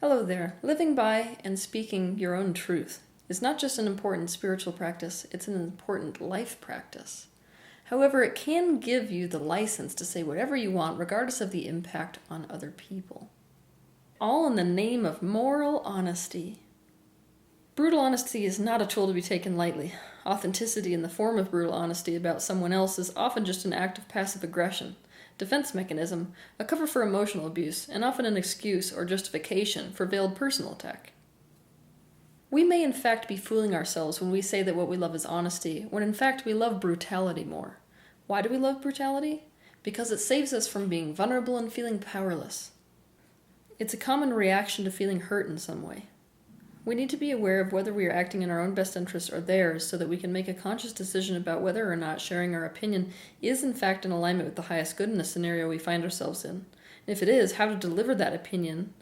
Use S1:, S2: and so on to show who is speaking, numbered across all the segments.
S1: Hello there. Living by and speaking your own truth is not just an important spiritual practice, it's an important life practice. However, it can give you the license to say whatever you want, regardless of the impact on other people. All in the name of moral honesty. Brutal honesty is not a tool to be taken lightly. Authenticity in the form of brutal honesty about someone else is often just an act of passive aggression, defense mechanism, a cover for emotional abuse, and often an excuse or justification for veiled personal attack. We may in fact be fooling ourselves when we say that what we love is honesty, when in fact we love brutality more. Why do we love brutality? Because it saves us from being vulnerable and feeling powerless. It's a common reaction to feeling hurt in some way. We need to be aware of whether we are acting in our own best interest or theirs so that we can make a conscious decision about whether or not sharing our opinion is in fact in alignment with the highest good in the scenario we find ourselves in. And if it is, how to deliver that opinion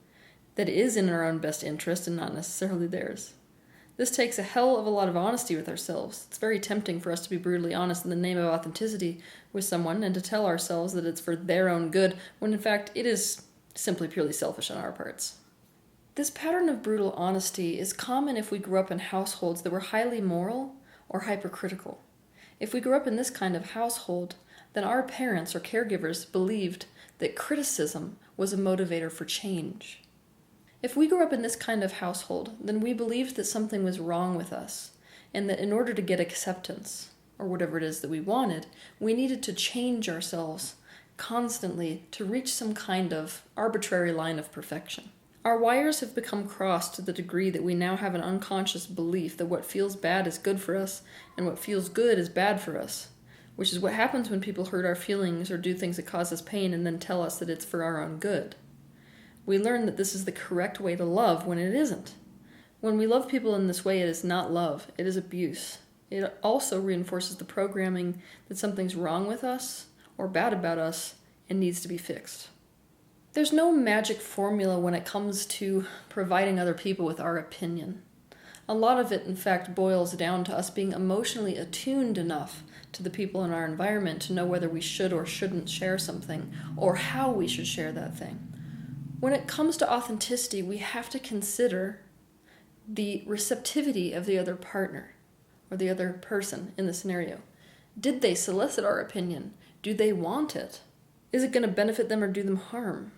S1: that is in our own best interest and not necessarily theirs. This takes a hell of a lot of honesty with ourselves. It's very tempting for us to be brutally honest in the name of authenticity with someone and to tell ourselves that it's for their own good, when in fact it is simply purely selfish on our parts. This pattern of brutal honesty is common if we grew up in households that were highly moral or hypercritical. If we grew up in this kind of household, then our parents or caregivers believed that criticism was a motivator for change. If we grew up in this kind of household, then we believed that something was wrong with us, and that in order to get acceptance, or whatever it is that we wanted, we needed to change ourselves constantly to reach some kind of arbitrary line of perfection. Our wires have become crossed to the degree that we now have an unconscious belief that what feels bad is good for us, and what feels good is bad for us, which is what happens when people hurt our feelings or do things that cause us pain and then tell us that it's for our own good. We learn that this is the correct way to love when it isn't. When we love people in this way, it is not love, it is abuse. It also reinforces the programming that something's wrong with us or bad about us and needs to be fixed. There's no magic formula when it comes to providing other people with our opinion. A lot of it, in fact, boils down to us being emotionally attuned enough to the people in our environment to know whether we should or shouldn't share something, or how we should share that thing. When it comes to authenticity, we have to consider the receptivity of the other partner, or the other person in the scenario. Did they solicit our opinion? Do they want it? Is it going to benefit them or do them harm?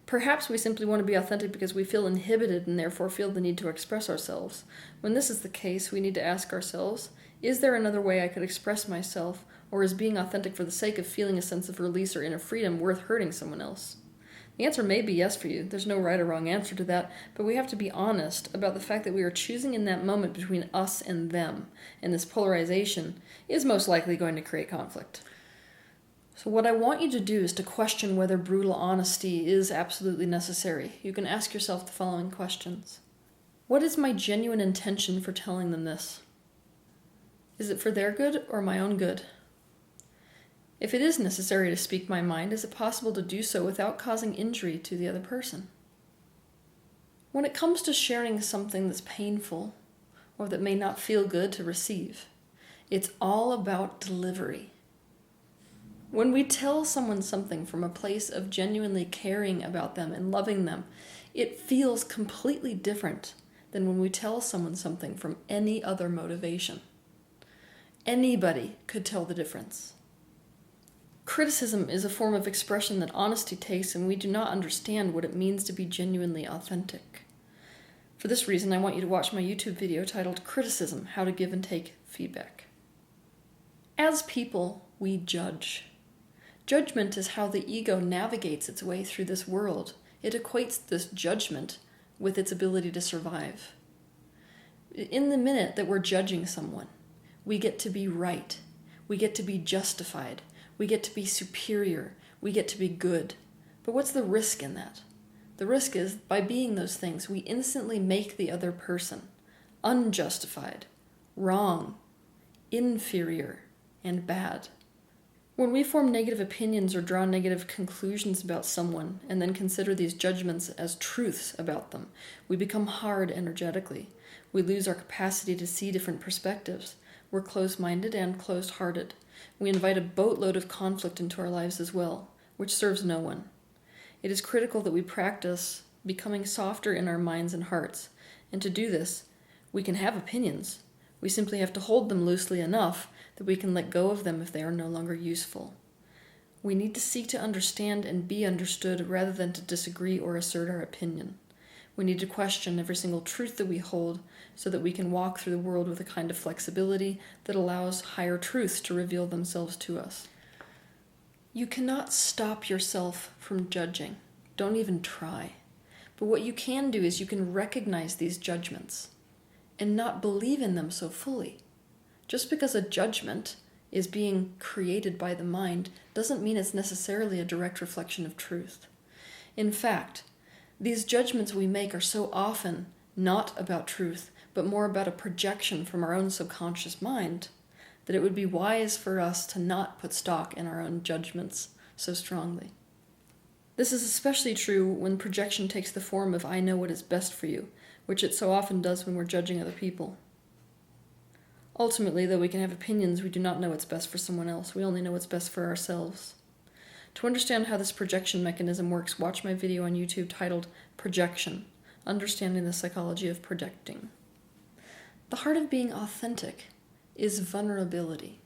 S1: Perhaps we simply want to be authentic because we feel inhibited and therefore feel the need to express ourselves. When this is the case, we need to ask ourselves, is there another way I could express myself, or is being authentic for the sake of feeling a sense of release or inner freedom worth hurting someone else? The answer may be yes for you. There's no right or wrong answer to that, but we have to be honest about the fact that we are choosing in that moment between us and them, and this polarization is most likely going to create conflict. So what I want you to do is to question whether brutal honesty is absolutely necessary. You can ask yourself the following questions. What is my genuine intention for telling them this? Is it for their good or my own good? If it is necessary to speak my mind, is it possible to do so without causing injury to the other person? When it comes to sharing something that's painful or that may not feel good to receive, it's all about delivery. When we tell someone something from a place of genuinely caring about them and loving them, it feels completely different than when we tell someone something from any other motivation. Anybody could tell the difference. Criticism is a form of expression that honesty takes, and we do not understand what it means to be genuinely authentic. For this reason, I want you to watch my YouTube video titled Criticism: How to Give and Take Feedback. As people, we judge. Judgment is how the ego navigates its way through this world. It equates this judgment with its ability to survive. In the minute that we're judging someone, we get to be right. We get to be justified. We get to be superior. We get to be good. But what's the risk in that? The risk is, by being those things, we instantly make the other person unjustified, wrong, inferior, and bad. When we form negative opinions or draw negative conclusions about someone and then consider these judgments as truths about them, we become hard energetically. We lose our capacity to see different perspectives. We're closed-minded and closed-hearted. We invite a boatload of conflict into our lives as well, which serves no one. It is critical that we practice becoming softer in our minds and hearts. And to do this, we can have opinions. We simply have to hold them loosely enough that we can let go of them if they are no longer useful. We need to seek to understand and be understood rather than to disagree or assert our opinion. We need to question every single truth that we hold so that we can walk through the world with a kind of flexibility that allows higher truths to reveal themselves to us. You cannot stop yourself from judging. Don't even try. But what you can do is you can recognize these judgments and not believe in them so fully. Just because a judgment is being created by the mind doesn't mean it's necessarily a direct reflection of truth. In fact, these judgments we make are so often not about truth, but more about a projection from our own subconscious mind, that it would be wise for us to not put stock in our own judgments so strongly. This is especially true when projection takes the form of "I know what is best for you," which it so often does when we're judging other people. Ultimately, though we can have opinions, we do not know what's best for someone else. We only know what's best for ourselves. To understand how this projection mechanism works, watch my video on YouTube titled Projection: Understanding the Psychology of Projecting. The heart of being authentic is vulnerability.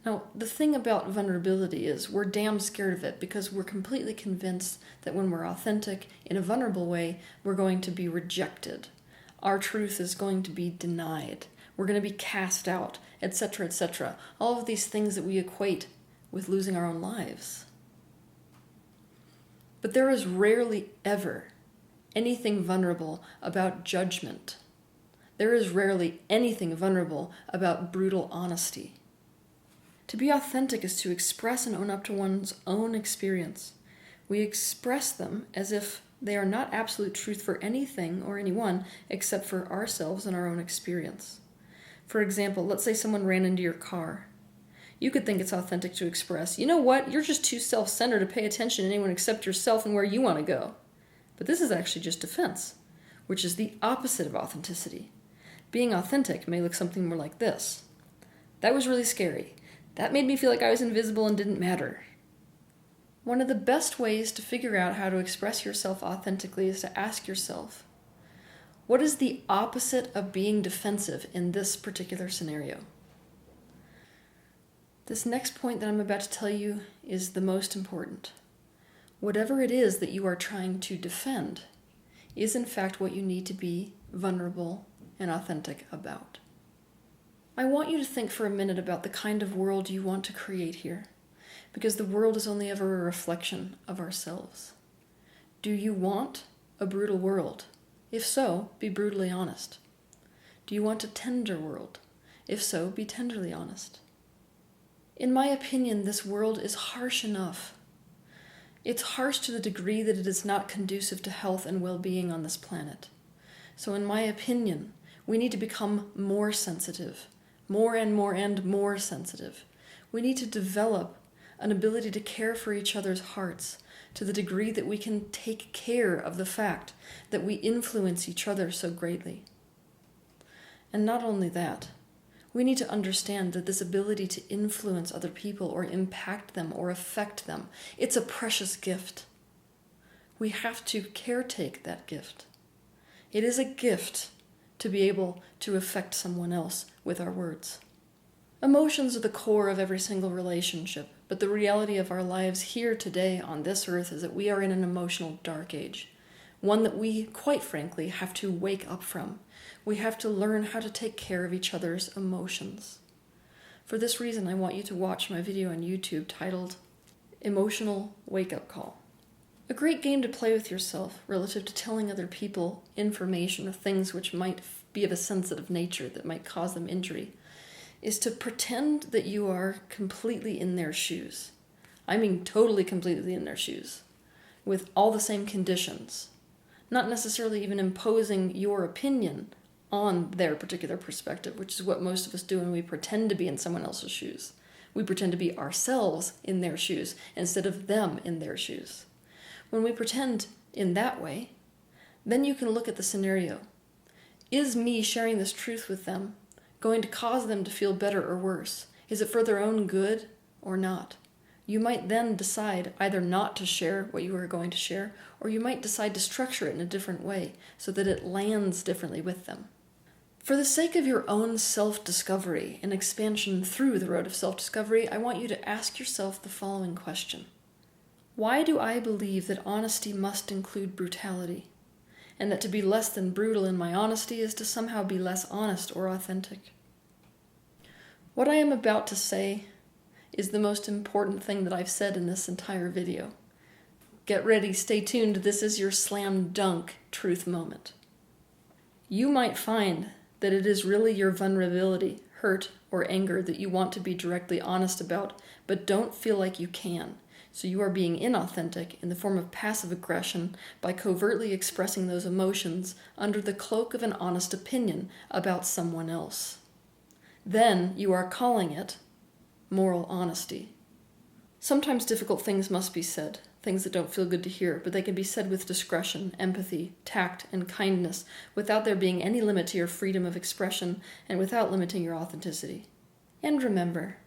S1: Now, the thing about vulnerability is we're damn scared of it because we're completely convinced that when we're authentic in a vulnerable way, we're going to be rejected. Our truth is going to be denied. We're going to be cast out, etc., etc. All of these things that we equate with losing our own lives. But there is rarely ever anything vulnerable about judgment. There is rarely anything vulnerable about brutal honesty. To be authentic is to express and own up to one's own experience. We express them as if they are not absolute truth for anything or anyone except for ourselves and our own experience. For example, let's say someone ran into your car. You could think it's authentic to express, "You know what, you're just too self-centered to pay attention to anyone except yourself and where you want to go." But this is actually just defense, which is the opposite of authenticity. Being authentic may look something more like this. "That was really scary. That made me feel like I was invisible and didn't matter." One of the best ways to figure out how to express yourself authentically is to ask yourself, what is the opposite of being defensive in this particular scenario? This next point that I'm about to tell you is the most important. Whatever it is that you are trying to defend is in fact what you need to be vulnerable and authentic about. I want you to think for a minute about the kind of world you want to create here, because the world is only ever a reflection of ourselves. Do you want a brutal world? If so, be brutally honest. Do you want a tender world? If so, be tenderly honest. In my opinion, this world is harsh enough. It's harsh to the degree that it is not conducive to health and well-being on this planet. So in my opinion, we need to become more sensitive, more and more and more sensitive. We need to develop an ability to care for each other's hearts to the degree that we can take care of the fact that we influence each other so greatly. And not only that, we need to understand that this ability to influence other people or impact them or affect them, it's a precious gift. We have to caretake that gift. It is a gift to be able to affect someone else with our words. Emotions are the core of every single relationship, but the reality of our lives here today on this earth is that we are in an emotional dark age, one that we, quite frankly, have to wake up from. We have to learn how to take care of each other's emotions. For this reason, I want you to watch my video on YouTube titled Emotional Wake-Up Call. A great game to play with yourself relative to telling other people information of things which might be of a sensitive nature that might cause them injury is to pretend that you are completely in their shoes. I mean totally completely in their shoes, with all the same conditions, not necessarily even imposing your opinion on their particular perspective, which is what most of us do when we pretend to be in someone else's shoes. We pretend to be ourselves in their shoes instead of them in their shoes. When we pretend in that way, then you can look at the scenario. Is me sharing this truth with them going to cause them to feel better or worse? Is it for their own good or not? You might then decide either not to share what you are going to share, or you might decide to structure it in a different way so that it lands differently with them. For the sake of your own self-discovery and expansion through the road of self-discovery, I want you to ask yourself the following question. Why do I believe that honesty must include brutality, and that to be less than brutal in my honesty is to somehow be less honest or authentic? What I am about to say is the most important thing that I've said in this entire video. Get ready, stay tuned, this is your slam dunk truth moment. You might find that it is really your vulnerability, hurt, or anger that you want to be directly honest about, but don't feel like you can. So you are being inauthentic in the form of passive aggression by covertly expressing those emotions under the cloak of an honest opinion about someone else. Then you are calling it moral honesty. Sometimes difficult things must be said, things that don't feel good to hear, but they can be said with discretion, empathy, tact, and kindness without there being any limit to your freedom of expression and without limiting your authenticity. And remember,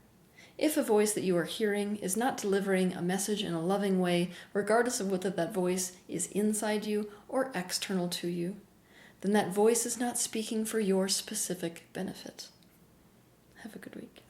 S1: if a voice that you are hearing is not delivering a message in a loving way, regardless of whether that voice is inside you or external to you, then that voice is not speaking for your specific benefit. Have a good week.